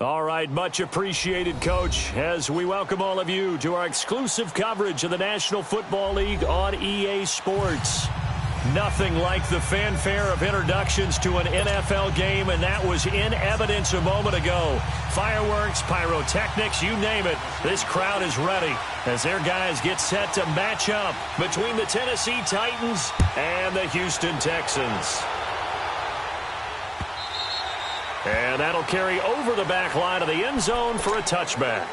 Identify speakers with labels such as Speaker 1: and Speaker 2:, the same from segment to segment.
Speaker 1: All right, much appreciated, Coach, as we welcome all of you to our exclusive coverage of the National Football League on EA Sports. Nothing like the fanfare of introductions to an NFL game, and that was in evidence a moment ago. Fireworks, pyrotechnics, you name it. This crowd is ready as their guys get set to match up between the Tennessee Titans and the Houston Texans. And that'll carry over the back line of the end zone for a touchback.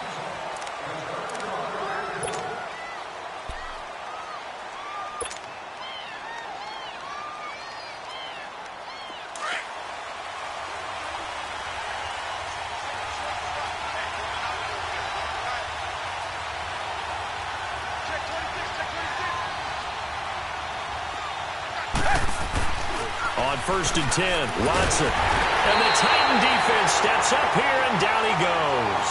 Speaker 1: On 1st and 10, Watson. And the Titan defense steps up here, and down he goes.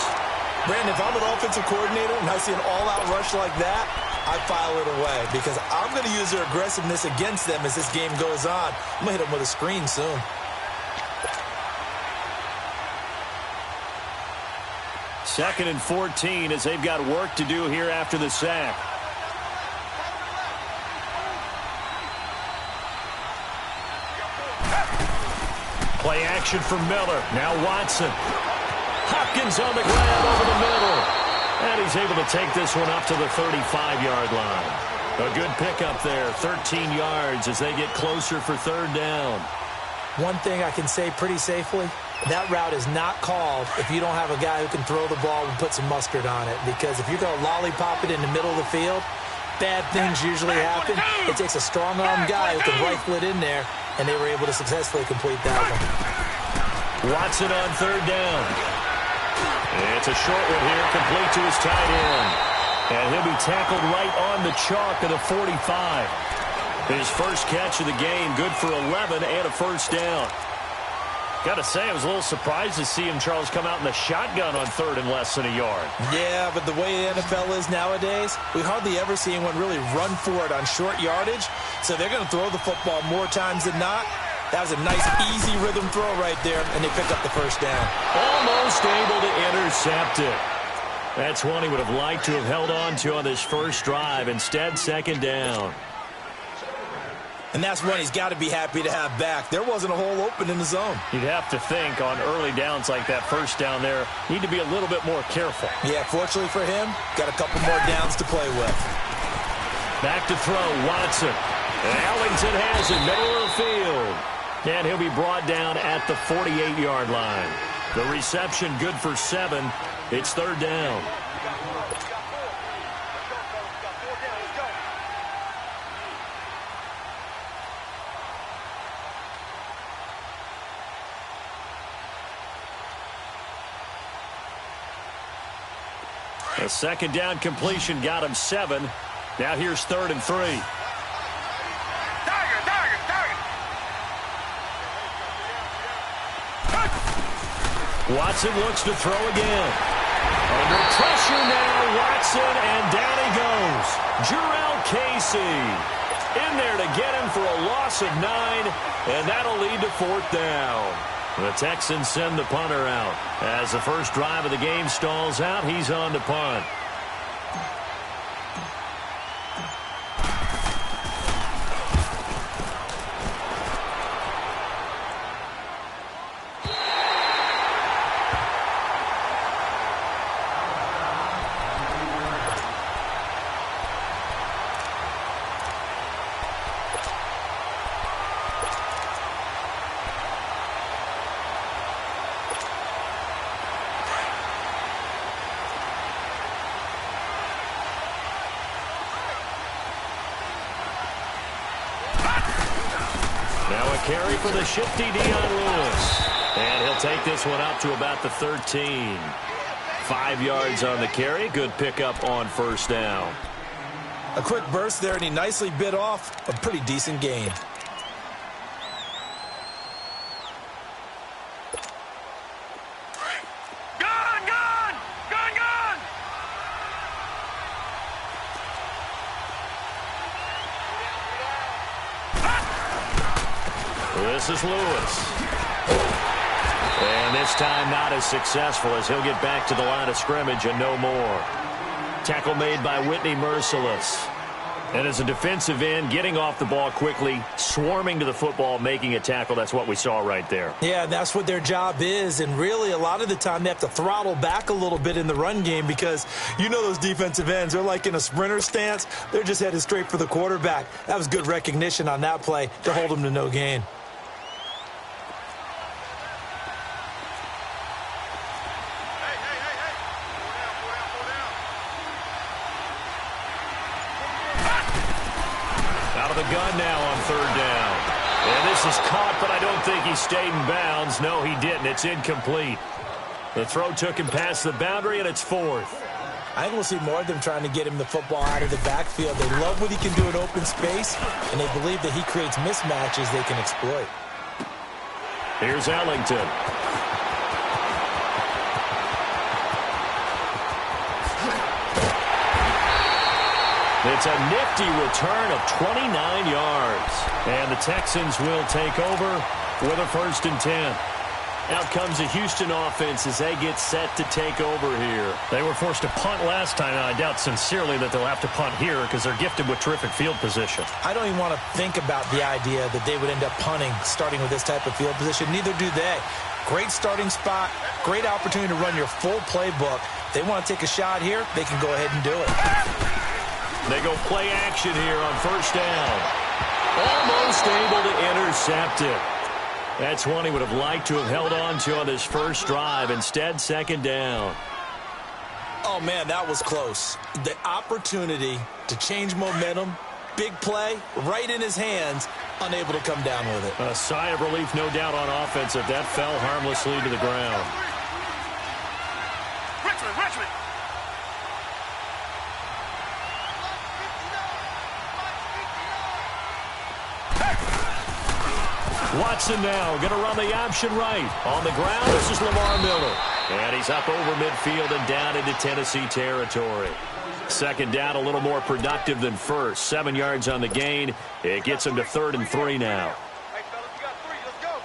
Speaker 2: Brandon, if I'm an offensive coordinator and I see an all-out rush like that, I file it away because I'm going to use their aggressiveness against them as this game goes on. I'm going to hit them with a screen soon.
Speaker 1: Second and 14 as they've got work to do here after the sack. Play action from Miller. Now Watson. Hopkins on the ground over the middle. And he's able to take this one up to the 35-yard line. A good pickup there. 13 yards as they get closer for third down.
Speaker 3: One thing I can say pretty safely, that route is not called if you don't have a guy who can throw the ball and put some mustard on it. Because if you're going to lollipop it in the middle of the field, bad things usually happen. It takes a strong-armed guy who can rifle it in there, and they were able to successfully complete that one.
Speaker 1: Watson on third down. It's a short one here, complete to his tight end. And he'll be tackled right on the chalk of the 45. His first catch of the game, good for 11 and a first down. Got to say, I was a little surprised to see him, Charles, come out in the shotgun on third and less than a yard.
Speaker 2: Yeah, but the way the NFL is nowadays, we hardly ever see anyone really run for it on short yardage. So they're going to throw the football more times than not. That was a nice, easy rhythm throw right there, and they pick up the first down.
Speaker 1: Almost able to intercept it. That's one he would have liked to have held on to on this first drive. Instead, second down.
Speaker 2: And that's one he's got to be happy to have back. There wasn't a hole open in the zone.
Speaker 1: You'd have to think on early downs like that first down there, need to be a little bit more careful.
Speaker 2: Yeah, fortunately for him, got a couple more downs to play with.
Speaker 1: Back to throw, Watson. And Ellington has it, middle of the field. And he'll be brought down at the 48-yard line. The reception good for 7. It's third down. A second down completion got him 7. Now here's 3rd and 3. Watson looks to throw again. Under pressure now, Watson, and down he goes. Jurrell Casey in there to get him for a loss of 9, and that'll lead to 4th down. The Texans send the punter out. As the first drive of the game stalls out, he's on to punt. Carry for the shifty Dion Lewis. And he'll take this one up to about the 13. 5 yards on the carry. Good pickup on first down.
Speaker 2: A quick burst there, and he nicely bit off a pretty decent gain.
Speaker 1: This is Lewis. And This time not as successful as he'll get back to the line of scrimmage and no more. Tackle made by Whitney Merciless. And as a defensive end, getting off the ball quickly, swarming to the football, making a tackle. That's what we saw right there.
Speaker 3: Yeah, that's what their job is. And really, a lot of the time, they have to throttle back a little bit in the run game because you know those defensive ends, they're like in a sprinter stance. They're just headed straight for the quarterback. That was good recognition on that play to hold them to no gain.
Speaker 1: Gun now on third down. And this is caught, but I don't think he stayed in bounds. No, he didn't. It's incomplete. The throw took him past the boundary, and it's fourth.
Speaker 2: I think we'll see more of them trying to get him the football out of the backfield. They love what he can do in open space, and they believe that he creates mismatches they can exploit.
Speaker 1: Here's Ellington. It's a nifty return of 29 yards. And the Texans will take over with a 1st and 10. Out comes the Houston offense as they get set to take over here.
Speaker 4: They were forced to punt last time, and I doubt sincerely that they'll have to punt here because they're gifted with terrific field position.
Speaker 2: I don't even want to think about the idea that they would end up punting starting with this type of field position. Neither do they. Great starting spot, great opportunity to run your full playbook. If they want to take a shot here, they can go ahead and do it.
Speaker 1: They go play action here on 1st down. Almost able to intercept it. That's one he would have liked to have held on to on his first drive. Instead, 2nd down.
Speaker 2: Oh, man, that was close. The opportunity to change momentum, big play, right in his hands, unable to come down with it.
Speaker 1: A sigh of relief, no doubt, on offense if that fell harmlessly to the ground.
Speaker 5: Richmond.
Speaker 1: Watson now going to run the option right. On the ground, this is Lamar Miller. And he's up over midfield and down into Tennessee territory. 2nd down, a little more productive than first. 7 yards on the gain. It gets him to 3rd and 3 now.
Speaker 5: Hey, fellas, you got 3. Let's go.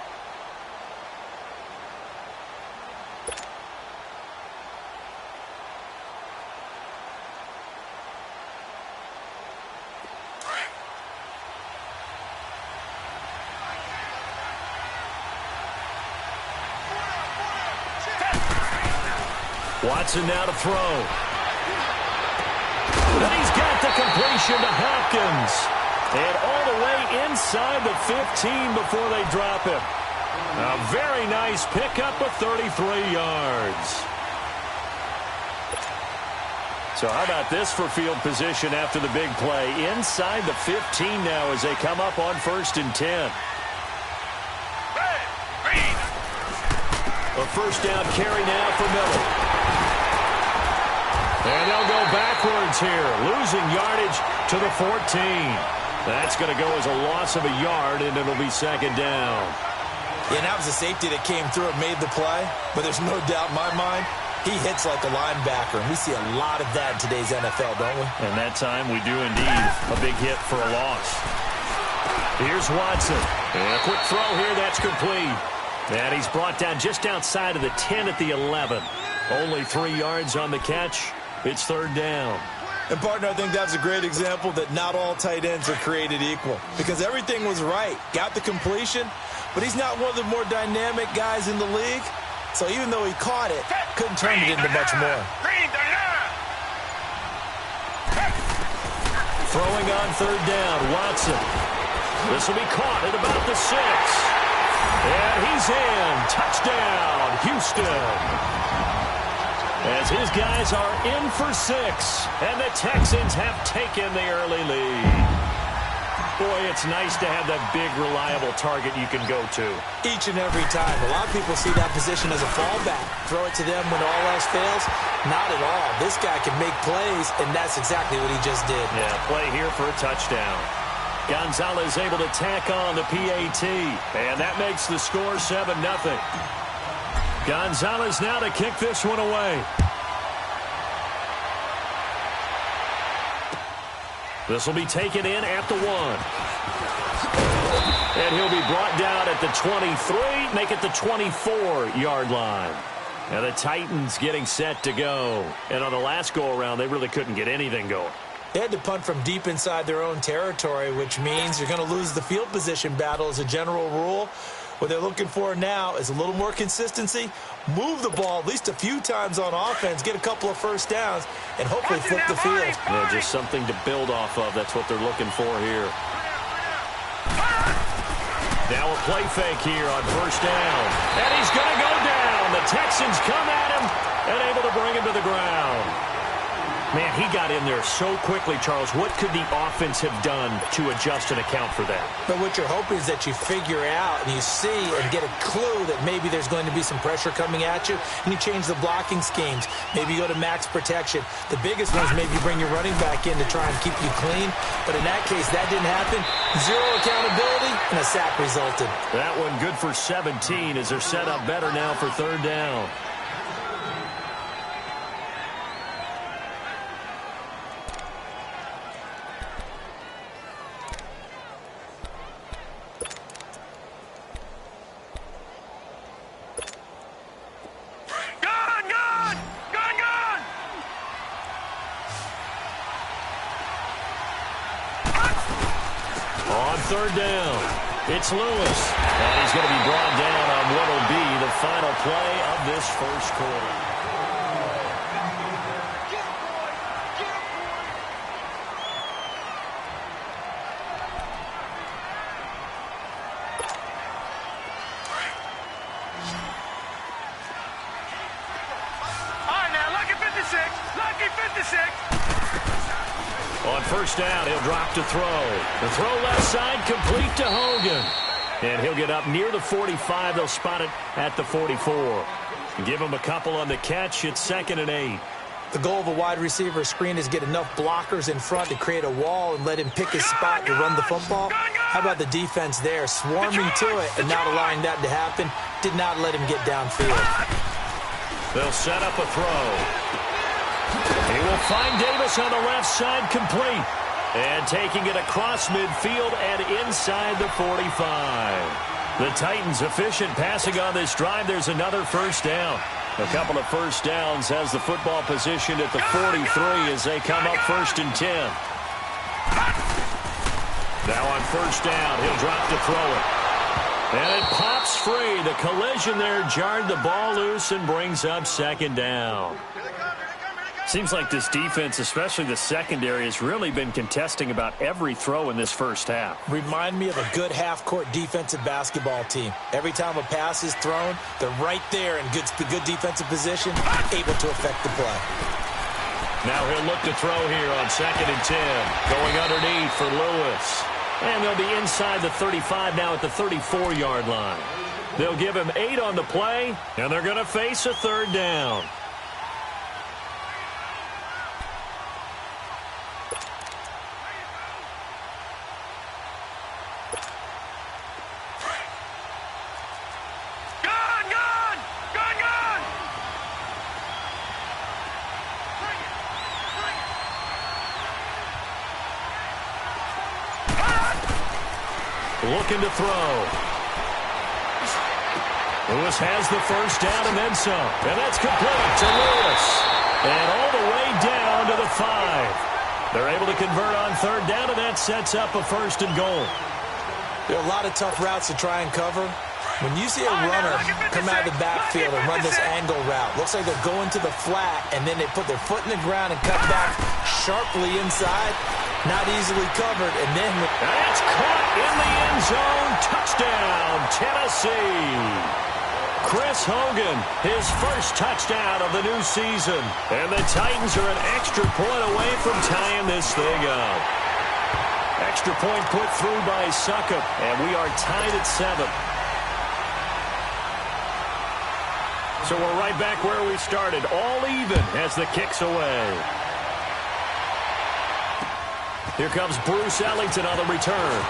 Speaker 1: Watson now to throw. And he's got the completion to Hopkins. And all the way inside the 15 before they drop him. A very nice pickup of 33 yards. So how about this for field position after the big play? Inside the 15 now as they come up on 1st and 10. A 1st down carry now for Miller. And they'll go backwards here, losing yardage to the 14. That's going to go as a loss of a yard, and it'll be 2nd down.
Speaker 2: Yeah, that was a safety that came through and made the play, but there's no doubt in my mind, he hits like a linebacker, and we see a lot of that in today's NFL, don't we?
Speaker 1: And that time we do indeed. A big hit for a loss. Here's Watson. And a quick throw here, that's complete. And he's brought down just outside of the 10 at the 11. Only 3 yards on the catch. It's 3rd down.
Speaker 2: And, partner, I think that's a great example that not all tight ends are created equal because everything was right. Got the completion, but he's not one of the more dynamic guys in the league. So even though he caught it, couldn't turn it into much more.
Speaker 1: Throwing on 3rd down, Watson. This will be caught at about the 6. And he's in. Touchdown, Houston. As his guys are in for 6, and the Texans have taken the early lead. Boy, it's nice to have that big, reliable target you can go to.
Speaker 2: Each and every time. A lot of people see that position as a fallback. Throw it to them when all else fails. Not at all. This guy can make plays, and that's exactly what he just did.
Speaker 1: Yeah, play here for a touchdown. Gonzalez able to tack on the PAT, and that makes the score 7-0. Gonzalez now to kick this one away. This will be taken in at the 1. And he'll be brought down at the 23, make it the 24-yard line. Now the Titans getting set to go. And on the last go-around, they really couldn't get anything going.
Speaker 3: They had to punt from deep inside their own territory, which means you're going to lose the field position battle as a general rule. What they're looking for now is a little more consistency, move the ball at least a few times on offense, get a couple of first downs, and hopefully flip the field.
Speaker 1: Yeah, just something to build off of. That's what they're looking for here. Now a play fake here on first down. And he's going to go down. The Texans come at him and able to bring him to the ground. Man, he got in there so quickly, Charles. What could the offense have done to adjust and account for that?
Speaker 3: But what you're hoping is that you figure out and you see and get a clue that maybe there's going to be some pressure coming at you, and you change the blocking schemes. Maybe you go to max protection. The biggest one is maybe you bring your running back in to try and keep you clean. But in that case, that didn't happen. Zero accountability, and a sack resulted.
Speaker 1: That one good for 17 as they're set up better now for third down. Third down. It's Lewis. And he's going to be brought down on what will be the final play of this first quarter.
Speaker 5: All right, now, lucky 56. Lucky 56.
Speaker 1: On first down, he'll drop to throw. The throw left side, complete to Hogan. And he'll get up near the 45. They'll spot it at the 44. Give him a couple on the catch. It's 2nd and 8.
Speaker 3: The goal of a wide receiver screen is get enough blockers in front to create a wall and let him pick his spot to run the football. How about the defense there? Swarming to it and not allowing that to happen. Did not let him get downfield.
Speaker 1: They'll set up a throw. He will find Davis on the left side, complete. And taking it across midfield and inside the 45. The Titans efficient passing on this drive. There's another first down. A couple of first downs has the football positioned at the 43 as they come up 1st and 10. Now on first down, he'll drop to throw it. And it pops free. The collision there jarred the ball loose and brings up 2nd down.
Speaker 4: Seems like this defense, especially the secondary, has really been contesting about every throw in this first half.
Speaker 3: Remind me of a good half-court defensive basketball team. Every time a pass is thrown, they're right there in good defensive position, able to affect the play.
Speaker 1: Now he'll look to throw here on 2nd and 10. Going underneath for Lewis. And they'll be inside the 35 now at the 34-yard line. They'll give him 8 on the play, and they're going to face a 3rd down. Looking to throw. Lewis has the first down and then some. And that's complete to Lewis. And all the way down to the 5. They're able to convert on 3rd down, and that sets up a 1st and goal.
Speaker 3: There are a lot of tough routes to try and cover. When you see a runner come out of the backfield and run this angle route, looks like they're going to the flat, and then they put their foot in the ground and cut back sharply inside. Not easily covered, and then...
Speaker 1: That's caught in the end zone. Touchdown, Tennessee. Chris Hogan, his first touchdown of the new season. And the Titans are an extra point away from tying this thing up. Extra point put through by Succop, and we are tied at 7. So we're right back where we started, all even as the kick's away. Here comes Bruce Ellington on the return.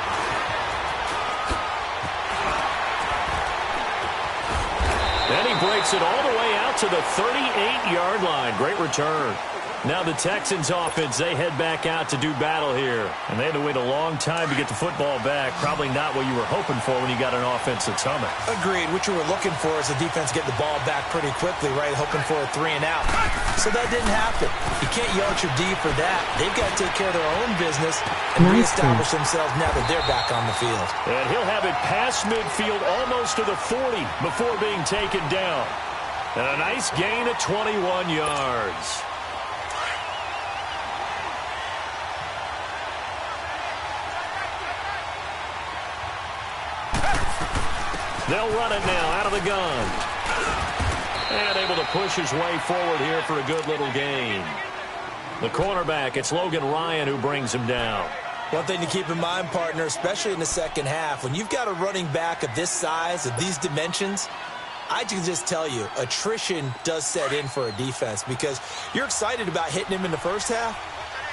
Speaker 1: And he breaks it all the way out to the 38-yard line. Great return. Now the Texans offense, they head back out to do battle here. And they had to wait a long time to get the football back. Probably not what you were hoping for when you got an offense that's humming.
Speaker 2: Agreed. What you were looking for is the defense get the ball back pretty quickly, right? Hoping for a 3 and out. So that didn't happen. You can't yell at your D for that. They've got to take care of their own business and reestablish themselves now that they're back on the field.
Speaker 1: And he'll have it past midfield almost to the 40 before being taken down. And a nice gain of 21 yards. They'll run it now out of the gun. And able to push his way forward here for a good little gain. The cornerback, it's Logan Ryan who brings him down.
Speaker 2: One thing to keep in mind, partner, especially in the second half, when you've got a running back of this size, of these dimensions, I can just tell you, attrition does set in for a defense because you're excited about hitting him in the first half.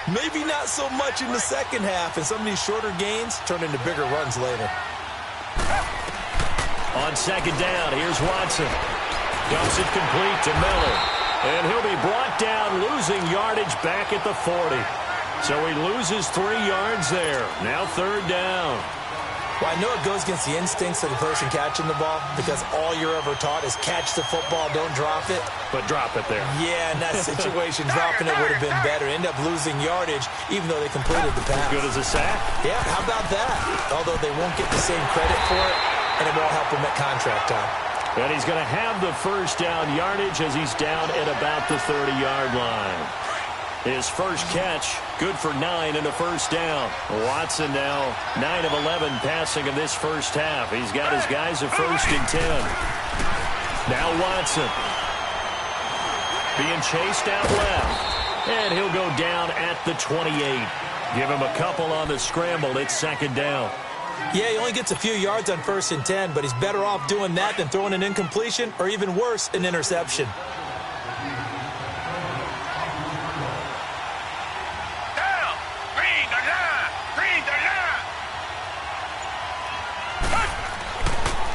Speaker 2: Maybe not so much in the second half, and some of these shorter gains turn into bigger runs later.
Speaker 1: On second down, here's Watson. Dumps it complete to Miller. And he'll be brought down, losing yardage back at the 40. So he loses 3 yards there. Now third down.
Speaker 2: Well, I know it goes against the instincts of the person catching the ball because all you're ever taught is catch the football, don't drop it.
Speaker 1: But drop it there.
Speaker 2: Yeah, in that situation, dropping it would have been better. End up losing yardage even though they completed the pass.
Speaker 1: Good as a sack?
Speaker 2: Yeah, how about that? Although they won't get the same credit for it, and it won't help him at contract time.
Speaker 1: And he's going to have the first down yardage as he's down at about the 30-yard line. His first catch, good for 9 and a first down. Watson now 9 of 11 passing in this first half. He's got his guys a first and 10. Now Watson being chased out left. And he'll go down at the 28. Give him a couple on the scramble. It's second down.
Speaker 2: Yeah, he only gets a few yards on first and 10, but he's better off doing that than throwing an incompletion or even worse, an interception.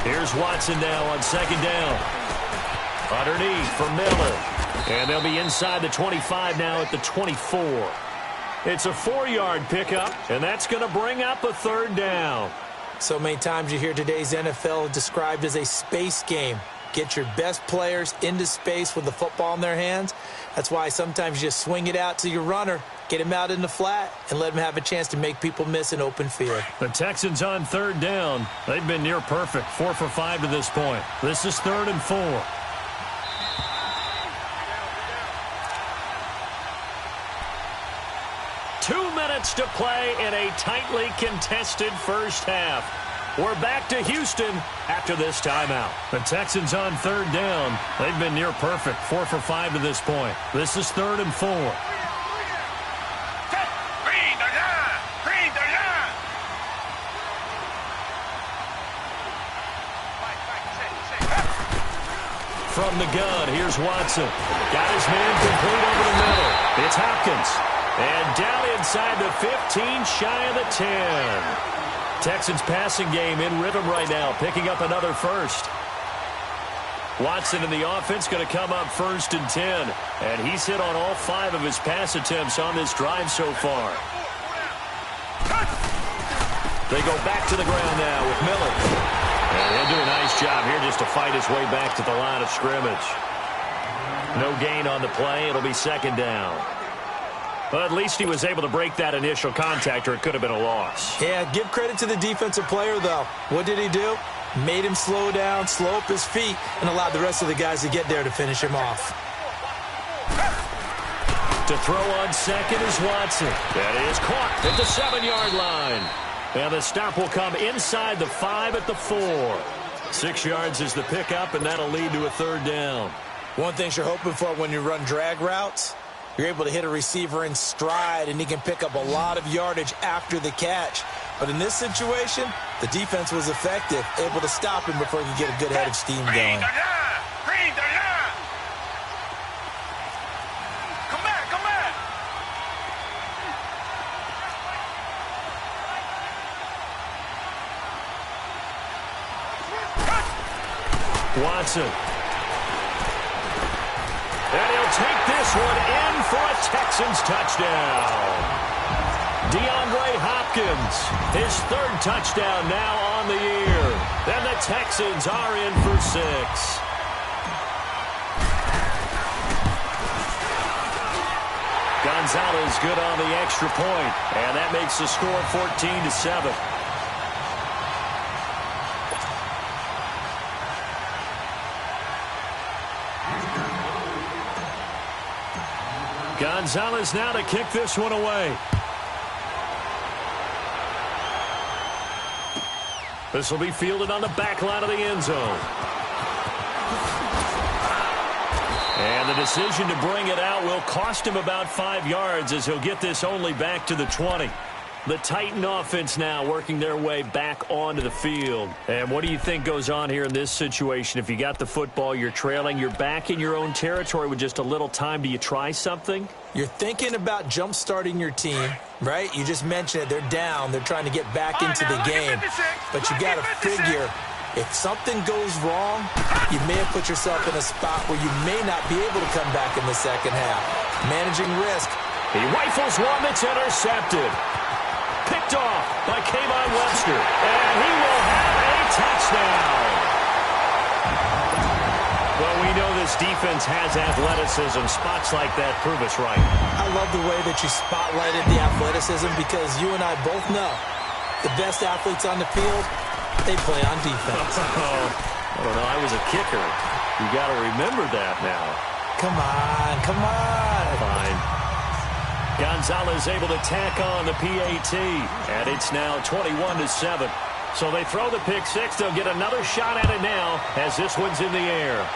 Speaker 1: Here's Watson now on second down. Underneath for Miller. And they'll be inside the 25 now at the 24. It's a 4-yard pickup, and that's going to bring up a third down.
Speaker 3: So many times you hear today's NFL described as a space game. Get your best players into space with the football in their hands. That's why sometimes you just swing it out to your runner, get him out in the flat, and let him have a chance to make people miss an open field.
Speaker 1: The Texans on third down. They've been near perfect, 4 for 5 to this point. This is 3rd and 4. To play in a tightly contested first half. We're back to Houston after this timeout. The Texans on third down. They've been near perfect, 4 for 5 to this point. This is 3rd and 4. From the gun, here's Watson. Got his man complete over the middle. It's Hopkins. And down inside the 15, shy of the 10. Texans passing game in rhythm right now, picking up another first. Watson in the offense going to come up 1st and 10. And he's hit on all 5 of his pass attempts on this drive so far. They go back to the ground now with Miller. And he'll do a nice job here just to fight his way back to the line of scrimmage. No gain on the play. It'll be second down. But at least he was able to break that initial contact, or it could have been a loss.
Speaker 3: Yeah, give credit to the defensive player, though. What did he do? Made him slow down, slow up his feet, and allowed the rest of the guys to get there to finish him off.
Speaker 1: To throw on second is Watson. That is caught at the 7-yard line. And the stop will come inside the 5 at the 4. 6 yards is the pickup, and that'll lead to a third down.
Speaker 2: One thing you're hoping for when you run drag routes, you're able to hit a receiver in stride, and he can pick up a lot of yardage after the catch. But in this situation, the defense was effective, able to stop him before he could get a good head of steam going.
Speaker 5: Come back, come back.
Speaker 1: Watson. And he'll will take this one in for a Texans touchdown. DeAndre Hopkins, his third touchdown now on the year. And the Texans are in for 6. Gonzalez good on the extra point, and that makes the score 14-7. Gonzalez now to kick this one away. This will be fielded on the back line of the end zone. And the decision to bring it out will cost him about 5 yards as he'll get this only back to the 20. The Titan offense now working their way back onto the field. And what do you think goes on here in this situation? If you got the football, you're trailing, you're back in your own territory with just a little time. Do you try something?
Speaker 3: You're thinking about jump-starting your team, right? You just mentioned it. They're down. They're trying to get back into the game. But you got to figure, if something goes wrong, you may have put yourself in a spot where you may not be able to come back in the second half. Managing risk.
Speaker 1: He rifles one that's intercepted. Picked off by Kayvon Webster. And he will have a touchdown. Well, we know this defense has athleticism. Spots like that prove us right.
Speaker 3: I love the way that you spotlighted the athleticism because you and I both know the best athletes on the field, they play on defense.
Speaker 1: I don't know. I was a kicker. You got to remember that now.
Speaker 3: Come on, come on.
Speaker 1: Fine. Gonzalez able to tack on the PAT, and it's now 21-7. So they throw the pick six. They'll get another shot at it now as this one's in the air.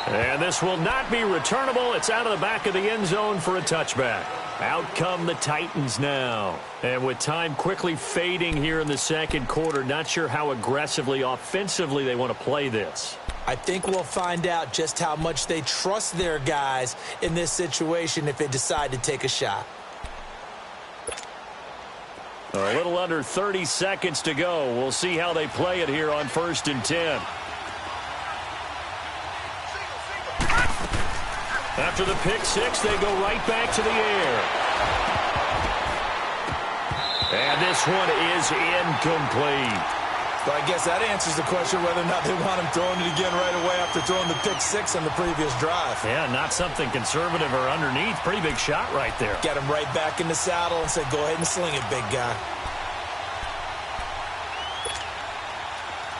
Speaker 1: And this will not be returnable. It's out of the back of the end zone for a touchback. Out come the Titans now. And with time quickly fading here in the second quarter, not sure how aggressively, offensively they want to play this.
Speaker 3: I think we'll find out just how much they trust their guys in this situation if they decide to take a shot.
Speaker 1: A little under 30 seconds to go. We'll see how they play it here on 1st and 10. After the pick six, they go right back to the air. And this one is incomplete.
Speaker 2: Well, I guess that answers the question whether or not they want him throwing it again right away after throwing the pick six on the previous drive.
Speaker 1: Yeah, not something conservative or underneath. Pretty big shot right there.
Speaker 2: Get him right back in the saddle and say, go ahead and sling it, big guy.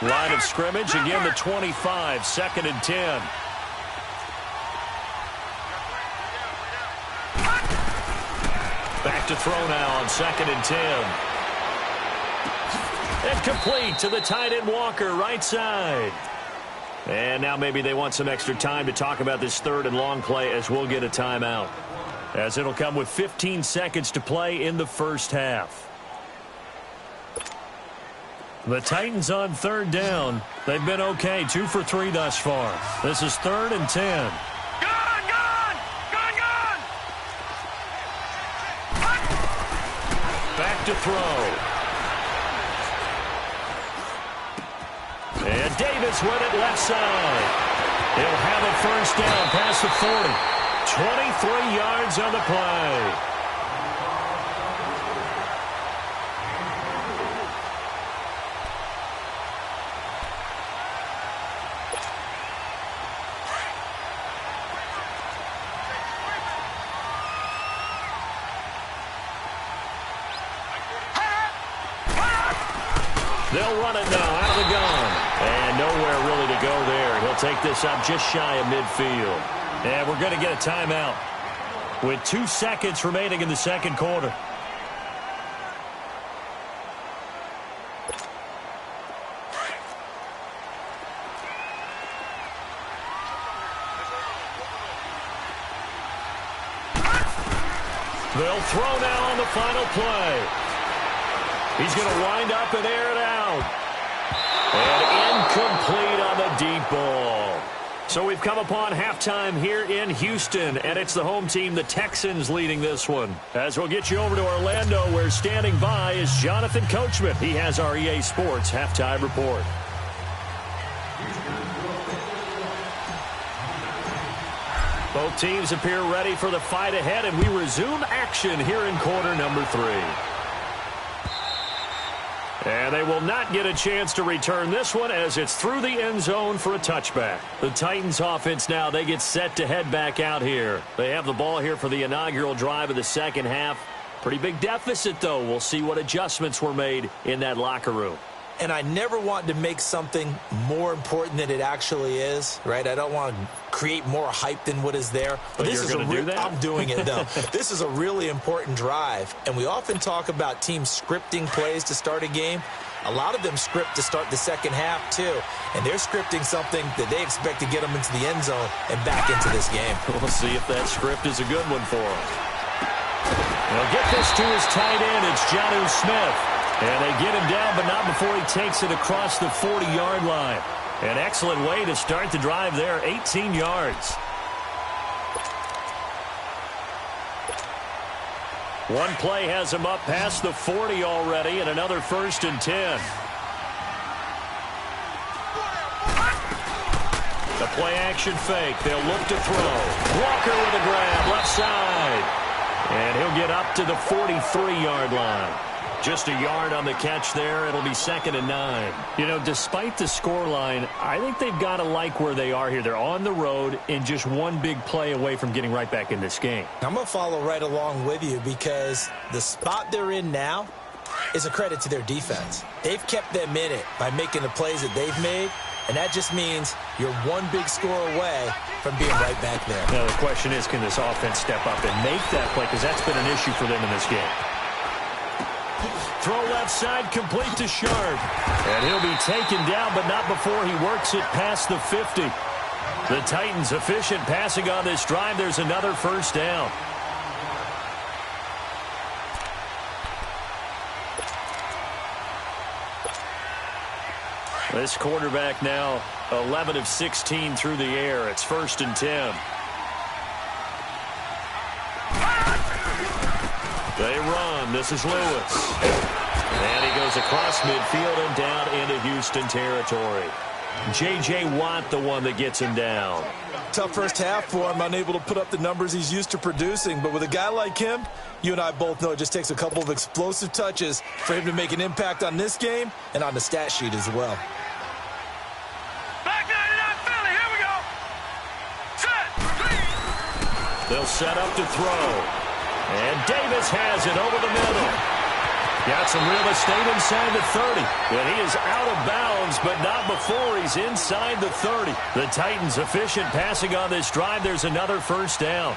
Speaker 1: Line of scrimmage, again the 25, 2nd and 10. Back to throw now on 2nd and 10. And complete to the tight end Walker, right side. And now maybe they want some extra time to talk about this 3rd and long play as we'll get a timeout. As it'll come with 15 seconds to play in the first half. The Titans on 3rd down. They've been okay, 2 for 3 thus far. This is 3rd and 10. Back to throw. And Davis with it left side. He'll have a first down past the 40. 23 yards on the play. They'll run it now out of the gun. And nowhere really to go there. He'll take this up just shy of midfield. And we're going to get a timeout with 2 seconds remaining in the second quarter. They'll throw now on the final play. He's going to wind up and air it out. And incomplete on the deep ball. So we've come upon halftime here in Houston, and it's the home team, the Texans, leading this one. As we'll get you over to Orlando, where standing by is Jonathan Coachman. He has our EA Sports halftime report. Both teams appear ready for the fight ahead, and we resume action here in quarter number 3. And they will not get a chance to return this one as it's through the end zone for a touchback. The Titans offense now, they get set to head back out here. They have the ball here for the inaugural drive of the second half. Pretty big deficit, though. We'll see what adjustments were made in that locker room.
Speaker 3: And I never want to make something more important than it actually is, right? I don't want to create more hype than what is there.
Speaker 1: But this you're going to do that?
Speaker 3: I'm doing it, though. This is a really important drive. And we often talk about teams scripting plays to start a game. A lot of them script to start the second half, too. And they're scripting something that they expect to get them into the end zone and back into this game.
Speaker 1: We'll see if that script is a good one for them. They'll get this to his tight end. It's Jonnu Smith. And they get him down, but not before he takes it across the 40-yard line. An excellent way to start the drive there, 18 yards. One play has him up past the 40 already, and another 1st and 10. The play-action fake. They'll look to throw. Walker with a grab, left side. And he'll get up to the 43-yard line. Just a yard on the catch there. It'll be 2nd and 9. You know, despite the scoreline, I think they've got to like where they are here. They're on the road and just one big play away from getting right back in this game.
Speaker 3: I'm going to follow right along with you because the spot they're in now is a credit to their defense. They've kept them in it by making the plays that they've made, and that just means you're one big score away from being right back there.
Speaker 1: Now, the question is, can this offense step up and make that play? Because that's been an issue for them in this game. Throw left side, complete to Sharp. And he'll be taken down, but not before he works it past the 50. The Titans efficient passing on this drive. There's another 1st down. This quarterback now 11 of 16 through the air. It's 1st and 10. They run. This is Lewis. And he goes across midfield and down into Houston territory. J.J. Watt, the one that gets him down.
Speaker 2: Tough first half for him, unable to put up the numbers he's used to producing. But with a guy like him, you and I both know it just takes a couple of explosive touches for him to make an impact on this game and on the stat sheet as well.
Speaker 5: Back 99 Philly, here we go. Set.
Speaker 1: They'll set up to throw. And Davis has it over the middle. Got some real estate inside the 30. And he is out of bounds, but not before he's inside the 30. The Titans efficient passing on this drive. There's another 1st down.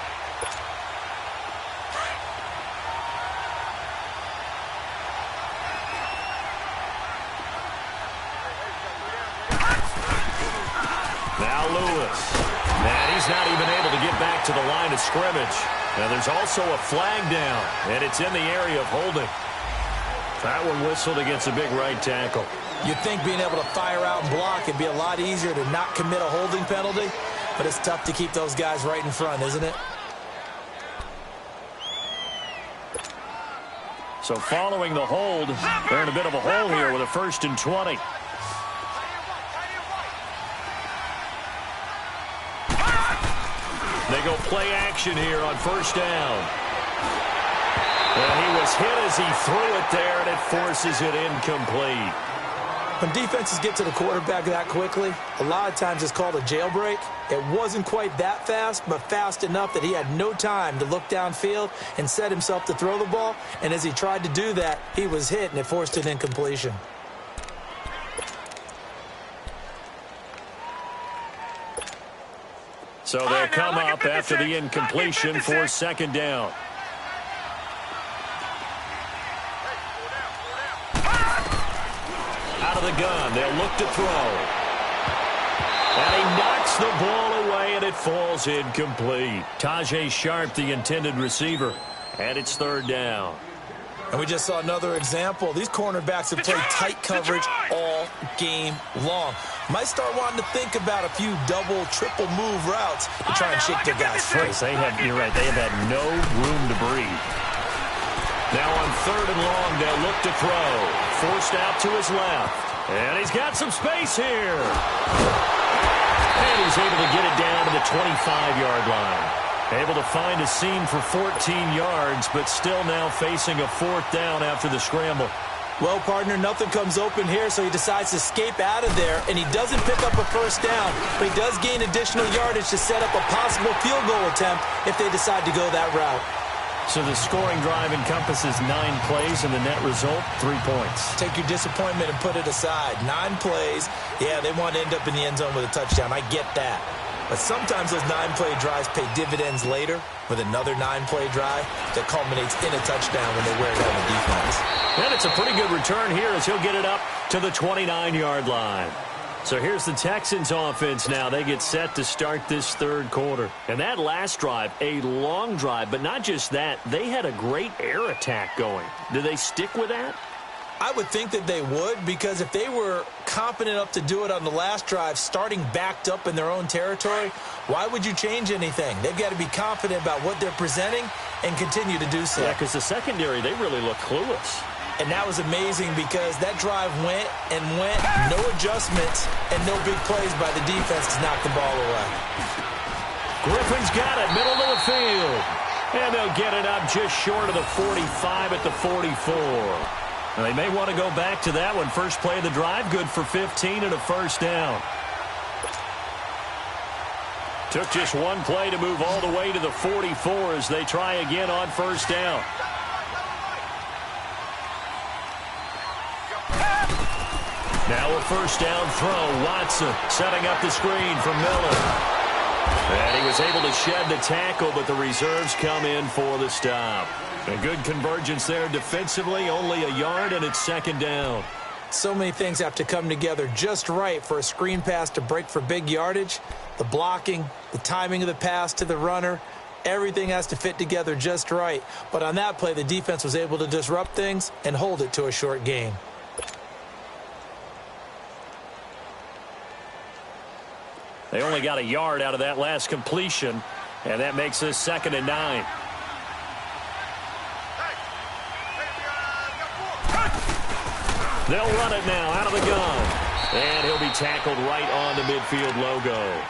Speaker 1: Now Lewis. And he's not even able to get back to the line of scrimmage. Now there's also a flag down, and it's in the area of holding. That one whistled against a big right tackle.
Speaker 3: You'd think being able to fire out and block would be a lot easier to not commit a holding penalty, but it's tough to keep those guys right in front, isn't it?
Speaker 1: So following the hold, they're in a bit of a hole here with a 1st and 20. They go play action here on 1st down. And he was hit as he threw it there, and it forces it incomplete.
Speaker 3: When defenses get to the quarterback that quickly, a lot of times it's called a jailbreak. It wasn't quite that fast, but fast enough that he had no time to look downfield and set himself to throw the ball. And as he tried to do that, he was hit, and it forced an incompletion.
Speaker 1: So they'll come up after the incompletion for 2nd down. Out of the gun, they'll look to throw. And he knocks the ball away, and it falls incomplete. Tajay Sharp, the intended receiver, and it's 3rd down.
Speaker 2: And we just saw another example. These cornerbacks have played tight coverage all game long. Might start wanting to think about a few double, triple move routes to try and shake their guys free.
Speaker 1: You're right, they have had no room to breathe. Now on 3rd and long, they'll look to throw. Forced out to his left. And he's got some space here. And he's able to get it down to the 25-yard line. Able to find a seam for 14 yards, but still now facing a 4th down after the scramble.
Speaker 3: Well, partner, nothing comes open here, so he decides to escape out of there, and he doesn't pick up a 1st down, but he does gain additional yardage to set up a possible field goal attempt if they decide to go that route.
Speaker 1: So the scoring drive encompasses 9 plays, and the net result, 3 points.
Speaker 2: Take your disappointment and put it aside. 9 plays. Yeah, they want to end up in the end zone with a touchdown. I get that. But sometimes those 9-play drives pay dividends later with another 9-play drive that culminates in a touchdown when they wear down the defense.
Speaker 1: And it's a pretty good return here as he'll get it up to the 29-yard line. So here's the Texans offense now. They get set to start this 3rd quarter. And that last drive, a long drive, but not just that. They had a great air attack going. Do they stick with that?
Speaker 2: I would think that they would, because if they were competent enough to do it on the last drive, starting backed up in their own territory, why would you change anything? They've got to be confident about what they're presenting and continue to do so.
Speaker 1: Yeah, because the secondary, they really look clueless.
Speaker 2: And that was amazing because that drive went and went, no adjustments, and no big plays by the defense to knock the ball away.
Speaker 1: Griffin's got it, middle of the field. And they'll get it up just short of the 45 at the 44. And they may want to go back to that one. First play of the drive, good for 15 and a 1st down. Took just one play to move all the way to the 44 as they try again on 1st down. Now a 1st down throw. Watson setting up the screen for Miller. And he was able to shed the tackle, but the reserves come in for the stop. A good convergence there defensively, only a yard, and it's 2nd down.
Speaker 3: So many things have to come together just right for a screen pass to break for big yardage. The blocking, the timing of the pass to the runner, everything has to fit together just right. But on that play, the defense was able to disrupt things and hold it to a short gain.
Speaker 1: They only got a yard out of that last completion, and that makes this 2nd and 9. They'll run it now out of the gun. And he'll be tackled right on the midfield logo.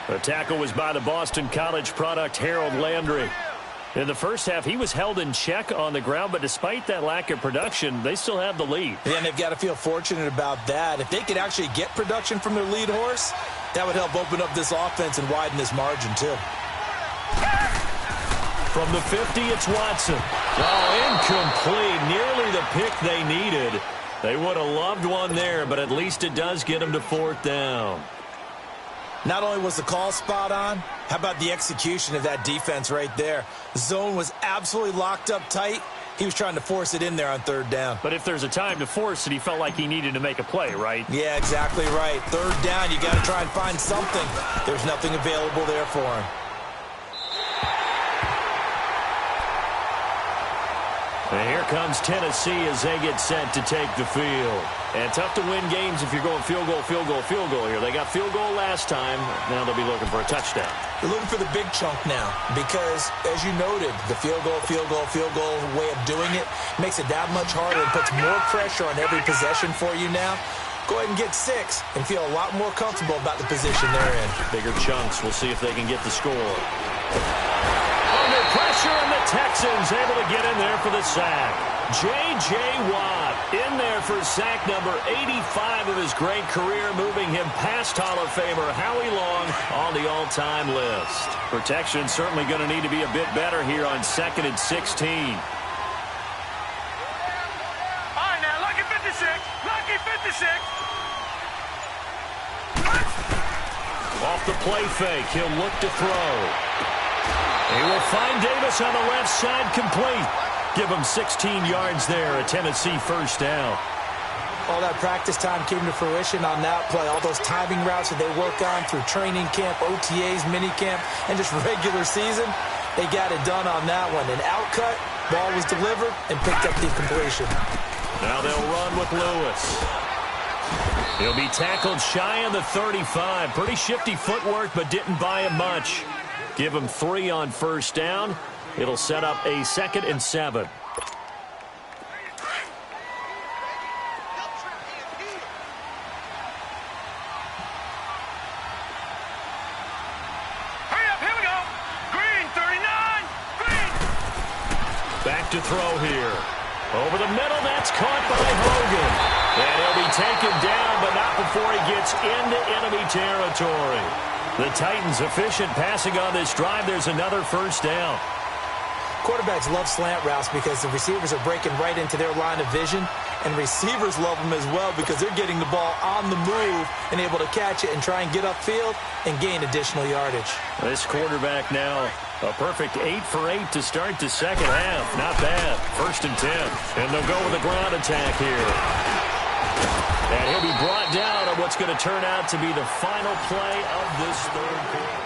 Speaker 1: The tackle was by the Boston College product Harold Landry. In the first half, he was held in check on the ground, but despite that lack of production, they still have the lead.
Speaker 2: Yeah, and they've got to feel fortunate about that. If they could actually get production from their lead horse, that would help open up this offense and widen this margin, too.
Speaker 1: From the 50, it's Watson. Oh, incomplete. Nearly the pick they needed. They would have loved one there, but at least it does get them to 4th down.
Speaker 2: Not only was the call spot on, how about the execution of that defense right there? The zone was absolutely locked up tight. He was trying to force it in there on 3rd down.
Speaker 1: But if there's a time to force it, he felt like he needed to make a play, right?
Speaker 2: Yeah, exactly right. 3rd down, you got to try and find something. There's nothing available there for him.
Speaker 1: And here comes Tennessee as they get set to take the field. And tough to win games if you're going field goal, field goal, field goal here. They got field goal last time. Now they'll be looking for a touchdown.
Speaker 2: They're looking for the big chunk now because, as you noted, the field goal way of doing it makes it that much harder and puts more pressure on every possession for you now. Go ahead and get 6 and feel a lot more comfortable about the position they're in.
Speaker 1: Bigger chunks. We'll see if they can get the score. Under pressure, and the Texans able to get in there for the sack. J.J. Watt in there for sack number 85 of his great career, moving him past Hall of Famer Howie Long on the all-time list. Protection certainly going to need to be a bit better here on 2nd and 16.
Speaker 5: All right, now, lucky 56. Lucky 56.
Speaker 1: Off the play fake, he'll look to throw. He will find Davis on the left side, complete. Give him 16 yards there, a Tennessee 1st down.
Speaker 3: All that practice time came to fruition on that play. All those timing routes that they work on through training camp, OTAs, minicamp, and just regular season, they got it done on that one. An outcut, ball was delivered, and picked up the completion.
Speaker 1: Now they'll run with Lewis. He'll be tackled shy of the 35. Pretty shifty footwork, but didn't buy him much. Give him 3 on 1st down. It'll set up a 2nd and 7. Back to throw here. Over the middle, that's caught by Hogan. And he'll be taken down, but not before he gets into enemy territory. The Titans efficient passing on this drive. There's another first down.
Speaker 3: Quarterbacks love slant routes because the receivers are breaking right into their line of vision, and receivers love them as well because they're getting the ball on the move and able to catch it and try and get upfield and gain additional yardage.
Speaker 1: This quarterback now, a perfect 8 for 8 to start the second half. Not bad. 1st and 10. And they'll go with a ground attack here. And he'll be brought down on what's going to turn out to be the final play of this third quarter.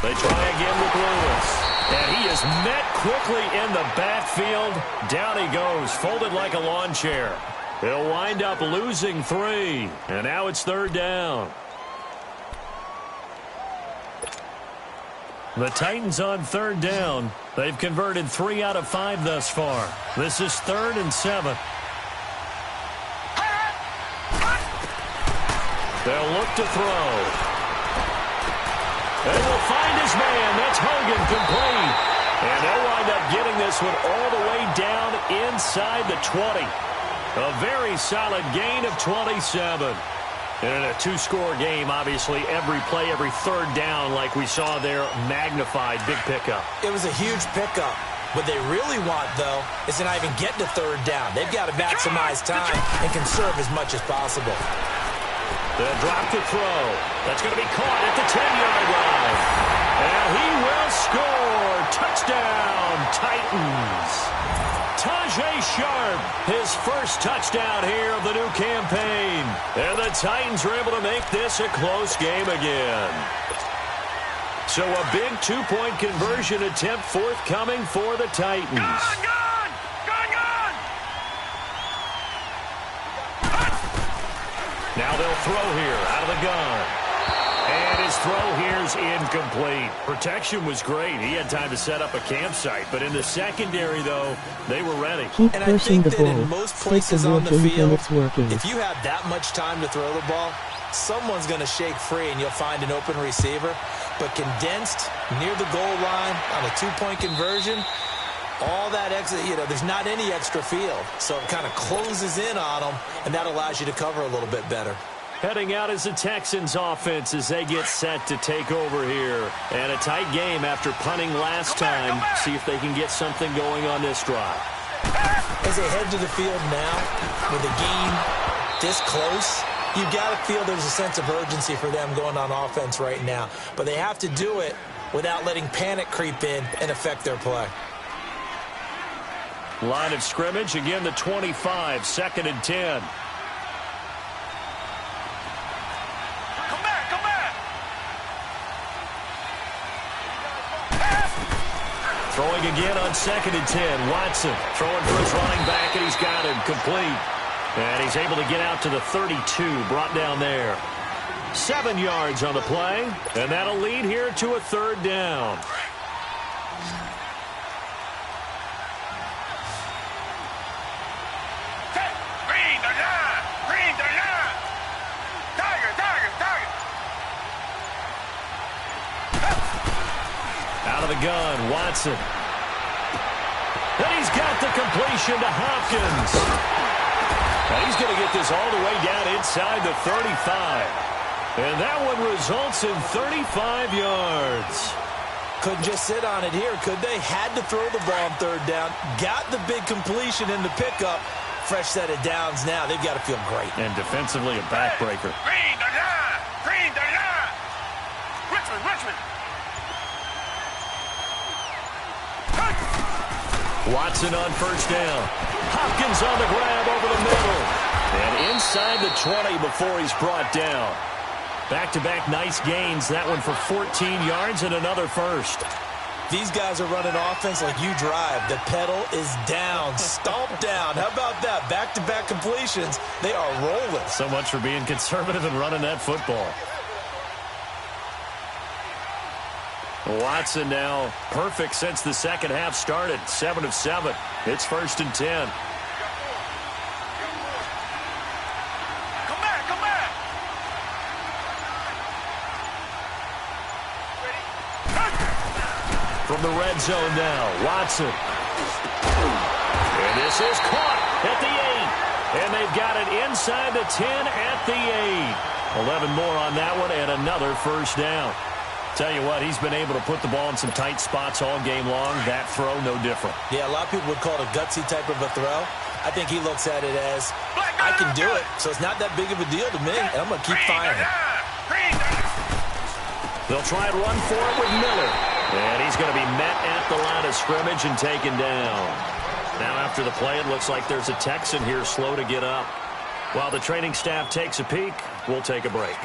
Speaker 1: They try again with Lewis. And he is met quickly in the backfield. Down he goes, folded like a lawn chair. He'll wind up losing 3. And now it's 3rd down. The Titans on 3rd down. They've converted 3 out of 5 thus far. This is 3rd and 7. They'll look to throw. And will find his man. That's Hogan, complete. And they'll wind up getting this one all the way down inside the 20. A very solid gain of 27. And in a 2-score game, obviously, every play, every 3rd down, like we saw there, magnified. Big pickup.
Speaker 3: It was a huge pickup. What they really want, though, is to not even get to 3rd down. They've got to maximize time and conserve as much as possible.
Speaker 1: They'll drop the throw. That's going to be caught at the 10-yard line. And he will score. Touchdown, Titans. Tajay Sharp, his first touchdown here of the new campaign. And the Titans are able to make this a close game again. So a big 2-point conversion attempt forthcoming for the Titans. Now they'll throw here out of the gun. And his throw here's incomplete. Protection was great. He had time to set up a campsite. But in the secondary, though, they were ready.
Speaker 3: And I think that in most places on the field, if you have that much time to throw the ball, someone's going to shake free and you'll find an open receiver. But condensed near the goal line on a 2-point conversion, all that exit, there's not any extra field. So it kind of closes in on them, and that allows you to cover a little bit better.
Speaker 1: Heading out is the Texans offense as they get set to take over here. And a tight game after punting last time. See if they can get something going on this drive.
Speaker 3: As they head to the field now, with the game this close, you've got to feel there's a sense of urgency for them going on offense right now. But they have to do it without letting panic creep in and affect their play.
Speaker 1: Line of scrimmage, again the 25, 2nd and 10.
Speaker 5: Come back!
Speaker 1: Throwing again on 2nd and 10. Watson throwing for his running back, and he's got him complete. And he's able to get out to the 32, brought down there. 7 yards on the play, and that'll lead here to a 3rd down. Out of the gun, Watson. And he's got the completion to Hopkins. And he's going to get this all the way down inside the 35. And that one results in 35 yards.
Speaker 3: Couldn't just sit on it here, could they? Had to throw the ball on 3rd down. Got the big completion in the pickup. Fresh set of downs now. They've got to feel great.
Speaker 1: And defensively, a backbreaker.
Speaker 5: Green the line! Richmond!
Speaker 1: Watson on 1st down. Hopkins on the grab over the middle. And inside the 20 before he's brought down. Back-to-back nice gains. That one for 14 yards and another first.
Speaker 3: These guys are running offense like you drive. The pedal is down. Stomp down. How about that? Back-to-back completions. They are rolling.
Speaker 1: So much for being conservative and running that football. Watson now perfect since the second half started. 7 of 7. It's 1st and 10.
Speaker 5: Come back, come back.
Speaker 1: From the red zone now, Watson. And this is caught at the 8. And they've got it inside the 10 at the 8. 11 more on that one and another first down. Tell you what, he's been able to put the ball in some tight spots all game long. That throw, no different.
Speaker 2: Yeah, a lot of people would call it a gutsy type of a throw. I think he looks at it as, I can do it, so it's not that big of a deal to me, and I'm going to keep firing.
Speaker 1: They'll try and run for it with Miller. And he's going to be met at the line of scrimmage and taken down. Now after the play, it looks like there's a Texan here slow to get up. While the training staff takes a peek, we'll take a break.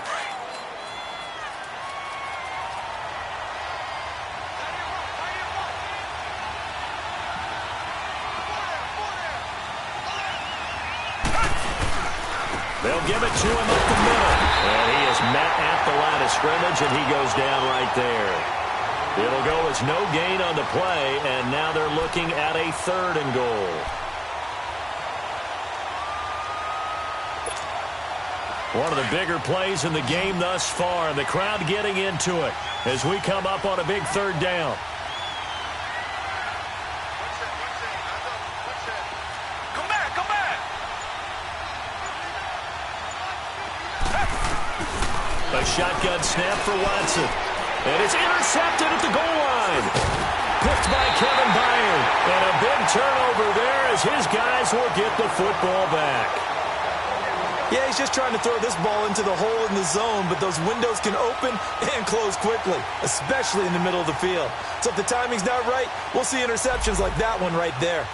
Speaker 1: They'll give it to him up the middle. And he is met at the line of scrimmage, and he goes down right there. It'll go as no gain on the play, and now they're looking at a 3rd and goal. One of the bigger plays in the game thus far, and the crowd getting into it as we come up on a big 3rd down.
Speaker 5: Come back, come back.
Speaker 1: A shotgun snap for Watson. And it's intercepted at the goal line. Picked by Kevin Byard. And a big turnover there as his guys will get the football back.
Speaker 2: Yeah, he's just trying to throw this ball into the hole in the zone, but those windows can open and close quickly, especially in the middle of the field. So if the timing's not right, we'll see interceptions like that one right there.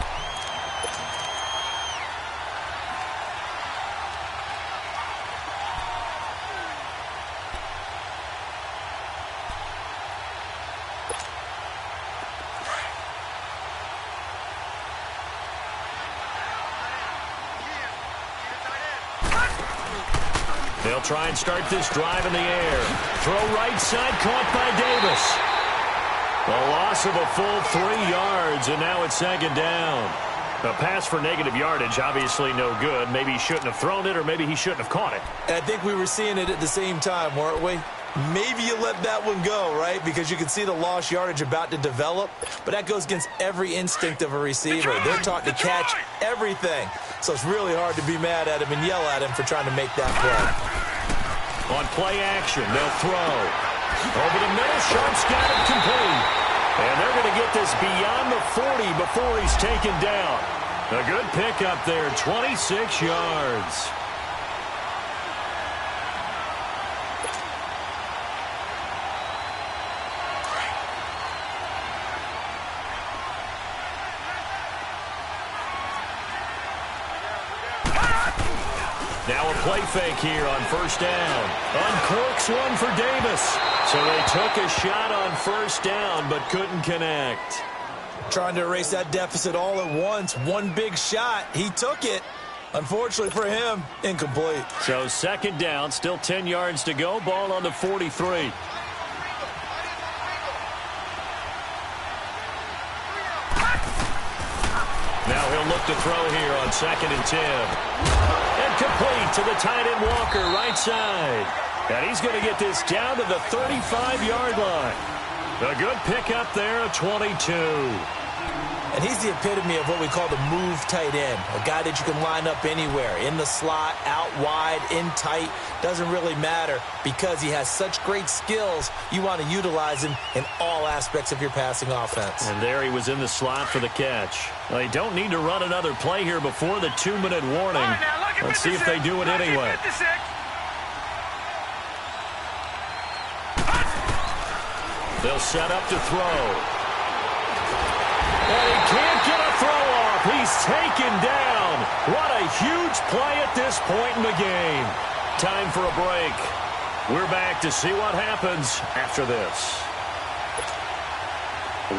Speaker 1: They'll try and start this drive in the air. Throw right side, caught by Davis. A loss of a full 3 yards, and now it's 2nd down. A pass for negative yardage, obviously no good. Maybe he shouldn't have thrown it, or maybe he shouldn't have caught it.
Speaker 2: I think we were seeing it at the same time, weren't we? Maybe you let that one go, right? Because you can see the lost yardage about to develop. But that goes against every instinct of a receiver. They're taught to catch everything. So it's really hard to be mad at him and yell at him for trying to make that play.
Speaker 1: On play action, they'll throw. Over the middle, Sharp's got it complete. And they're going to get this beyond the 40 before he's taken down. A good pickup there, 26 yards. Now a play fake here on 1st down. Uncorks one for Davis. So they took a shot on 1st down but couldn't connect.
Speaker 2: Trying to erase that deficit all at once. One big shot. He took it. Unfortunately for him, incomplete.
Speaker 1: So 2nd down, still 10 yards to go. Ball on the 43. Now he'll look to throw here on 2nd and 10. And complete to the tight end Walker, right side. And he's going to get this down to the 35-yard line. A good pickup there, a 22.
Speaker 2: And he's the epitome of what we call the move tight end. A guy that you can line up anywhere. In the slot, out wide, in tight. Doesn't really matter because he has such great skills. You want to utilize him in all aspects of your passing offense.
Speaker 1: And there he was in the slot for the catch. They don't need to run another play here before the 2-minute warning.
Speaker 5: Right,
Speaker 1: Let's see if they do it anyway. They'll set up to throw. And he can't get a throw off. He's taken down. What a huge play at this point in the game. Time for a break. We're back to see what happens after this.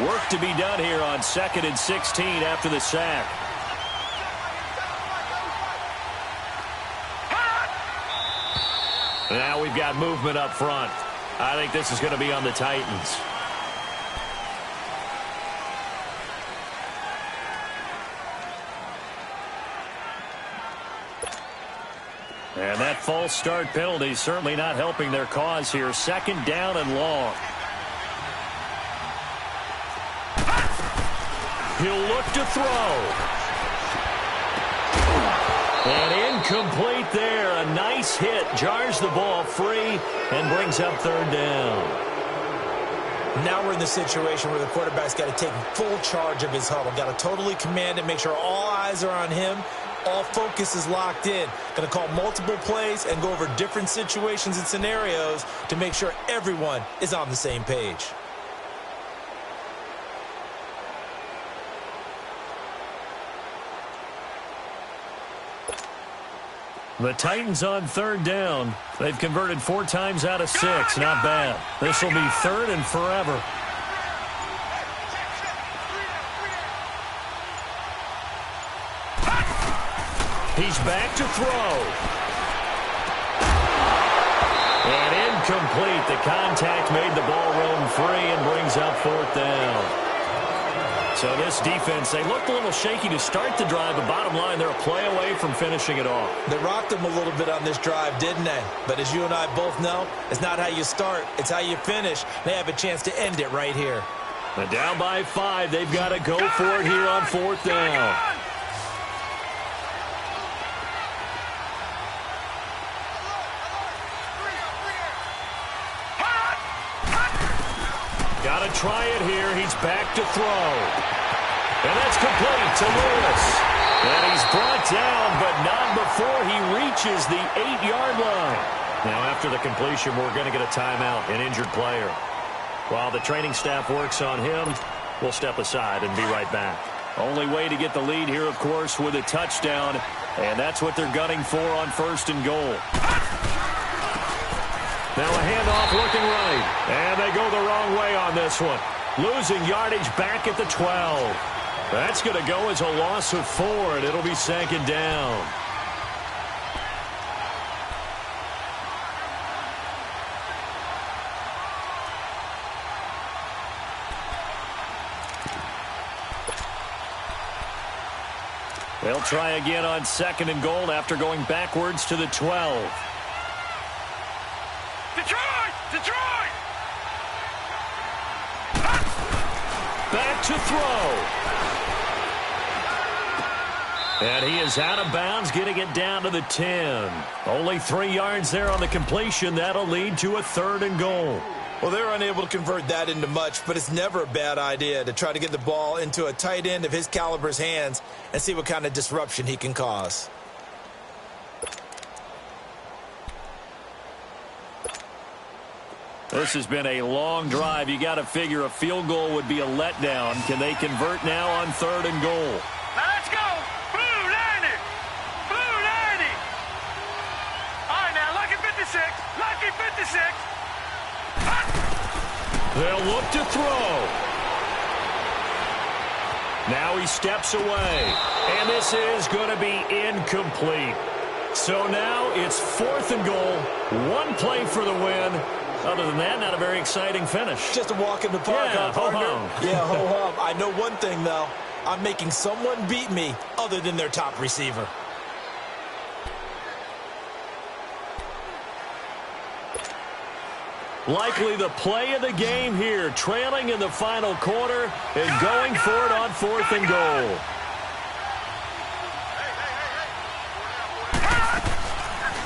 Speaker 1: Work to be done here on 2nd and 16 after the sack. Now we've got movement up front. I think this is going to be on the Titans. And that false start penalty certainly not helping their cause here. Second down and long. He'll look to throw. And incomplete there. A nice hit. Jars the ball free and brings up third down.
Speaker 2: Now we're in the situation where the quarterback's got to take full charge of his huddle. Got to totally command it, make sure all eyes are on him. All focus is locked in. Going to call multiple plays and go over different situations and scenarios to make sure everyone is on the same page.
Speaker 1: The Titans on third down. They've converted 4 times out of 6. Not bad. This will be third and forever. He's back to throw. And incomplete. The contact made the ball roam free and brings up fourth down. So this defense, they looked a little shaky to start the drive, but bottom line, they're a play away from finishing it off.
Speaker 2: They rocked them a little bit on this drive, didn't they? But as you and I both know, it's not how you start, it's how you finish. They have a chance to end it right here.
Speaker 1: And down by 5, they've got to go for it here on fourth down. Got to try it here. He's back to throw. And that's complete to Lewis. And he's brought down, but not before he reaches the 8-yard line. Now, after the completion, we're going to get a timeout, an injured player. While the training staff works on him, we'll step aside and be right back. Only way to get the lead here, of course, with a touchdown. And that's what they're gunning for on first and goal. Now a handoff looking right. And they go the wrong way on this one. Losing yardage back at the 12. That's going to go as a loss of 4, and it'll be second down. They'll try again on second and goal after going backwards to the 12.
Speaker 5: Detroit!
Speaker 1: Back to throw. And he is out of bounds, getting it down to the 10. Only 3 yards there on the completion. That'll lead to a third and goal.
Speaker 2: Well, they're unable to convert that into much, but it's never a bad idea to try to get the ball into a tight end of his caliber's hands and see what kind of disruption he can cause.
Speaker 1: This has been a long drive. You got to figure a field goal would be a letdown. Can they convert now on third and goal?
Speaker 5: Now let's go. Blue 90. Blue 90. All right, now, lucky 56. Lucky 56.
Speaker 1: They'll look to throw. Now he steps away. And this is going to be incomplete. So now it's fourth and goal. 1 play for the win. Other than that, not a very exciting finish.
Speaker 2: Just a walk in the park,
Speaker 1: yeah,
Speaker 2: partner.
Speaker 1: ho-hum.
Speaker 2: Yeah, ho-hum. I know one thing, though. I'm making someone beat me other than their top receiver.
Speaker 1: Likely the play of the game here, trailing in the final quarter and going for it on fourth and goal.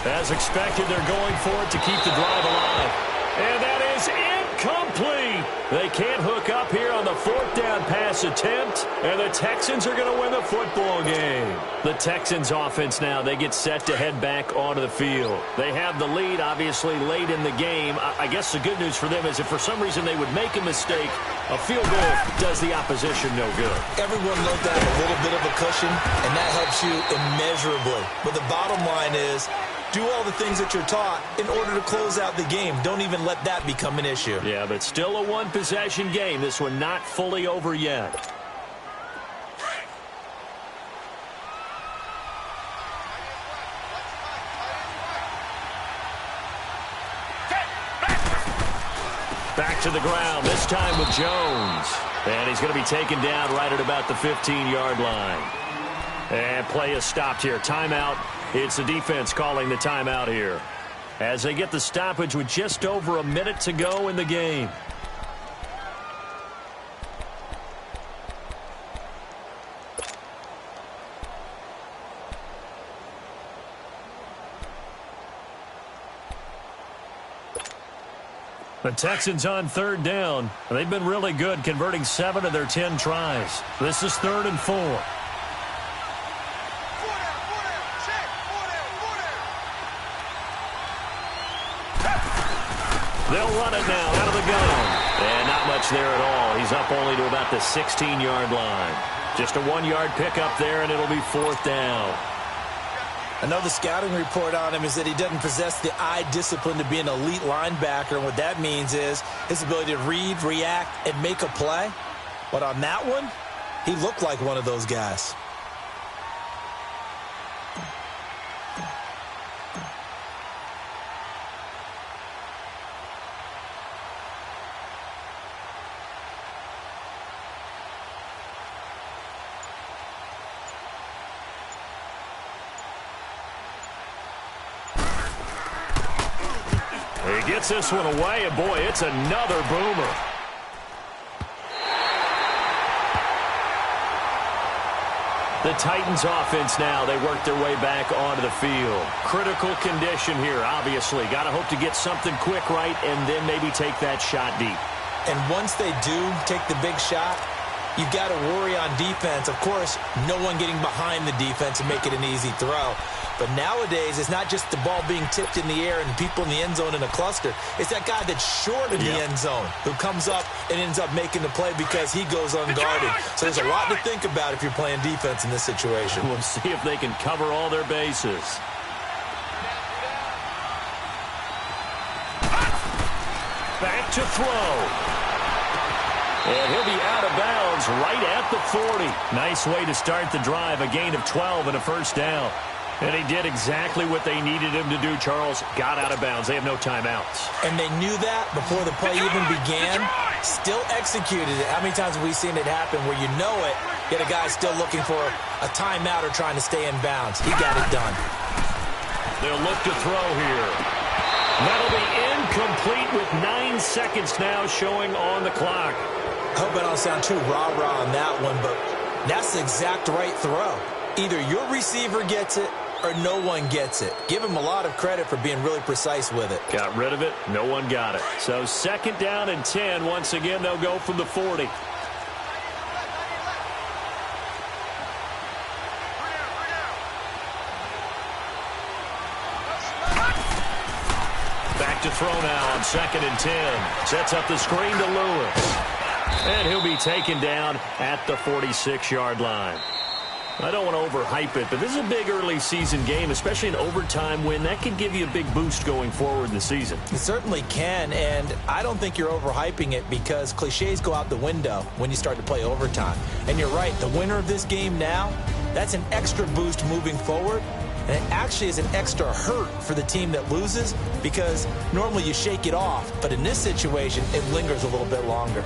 Speaker 1: As expected, they're going for it to keep the drive alive. And that is incomplete. They can't hook up here on the fourth down pass attempt, and the Texans are going to win the football game. The Texans offense now, they get set to head back onto the field. They have the lead, obviously, late in the game. I guess the good news for them is if for some reason they would make a mistake, a field goal does the opposition no good.
Speaker 2: Everyone knows that a little bit of a cushion, and that helps you immeasurably. But the bottom line is, do all the things that you're taught in order to close out the game. Don't even let that become an issue.
Speaker 1: Yeah, but still a one-possession game. This one not fully over yet. Back to the ground, this time with Jones. And he's going to be taken down right at about the 15-yard line. And play is stopped here. Timeout It's the defense calling the timeout here as they get the stoppage with just over a minute to go in the game. The Texans on third down. They've been really good, converting 7 of their 10 tries. This is 3rd and 4. They'll run it now out of the gun. And not much there at all. He's up only to about the 16-yard line. Just a 1-yard pickup there, and it'll be 4th down.
Speaker 2: I know the scouting report on him is that he doesn't possess the eye discipline to be an elite linebacker. And what that means is his ability to read, react, and make a play. But on that one, he looked like one of those guys.
Speaker 1: He gets this one away, and boy, it's another boomer. The Titans offense now, they work their way back onto the field. Critical condition here, obviously. Got to hope to get something quick right and then maybe take that shot deep.
Speaker 2: And once they do take the big shot, you've got to worry on defense. Of course, no one getting behind the defense and make it an easy throw. But nowadays, it's not just the ball being tipped in the air and people in the end zone in a cluster. It's that guy that's short of the end zone who comes up and ends up making the play because he goes unguarded. So there's a lot to think about if you're playing defense in this situation.
Speaker 1: We'll see if they can cover all their bases. Back to throw. And he'll be out of bounds right at the 40. Nice way to start the drive, a gain of 12 and a 1st down. And he did exactly what they needed him to do, Charles. Got out of bounds. They have no timeouts.
Speaker 2: And they knew that before the play even began. Still executed it. How many times have we seen it happen where you know it, yet a guy's still looking for a timeout or trying to stay in bounds? He got it done.
Speaker 1: They'll look to throw here. That'll be incomplete with 9 seconds now showing on the clock.
Speaker 2: I hope I don't sound too rah-rah on that one, but that's the exact right throw. Either your receiver gets it or no one gets it. Give him a lot of credit for being really precise with it.
Speaker 1: Got rid of it. No one got it. So 2nd down and 10. Once again, they'll go from the 40. Back to throw now on 2nd and 10. Sets up the screen to Lewis. And he'll be taken down at the 46-yard line. I don't want to overhype it, but this is a big early season game, especially an overtime win. That could give you a big boost going forward in the season.
Speaker 2: It certainly can, and I don't think you're overhyping it because cliches go out the window when you start to play overtime. And you're right, the winner of this game now, that's an extra boost moving forward, and it actually is an extra hurt for the team that loses because normally you shake it off, but in this situation, it lingers a little bit longer.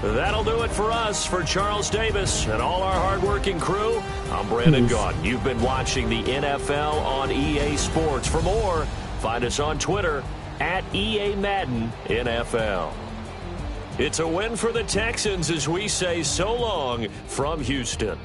Speaker 1: That'll do it for us. For Charles Davis and all our hardworking crew, I'm Brandon Gaudin. You've been watching the NFL on EA Sports. For more, find us on Twitter at EA Madden NFL. It's a win for the Texans as we say so long from Houston.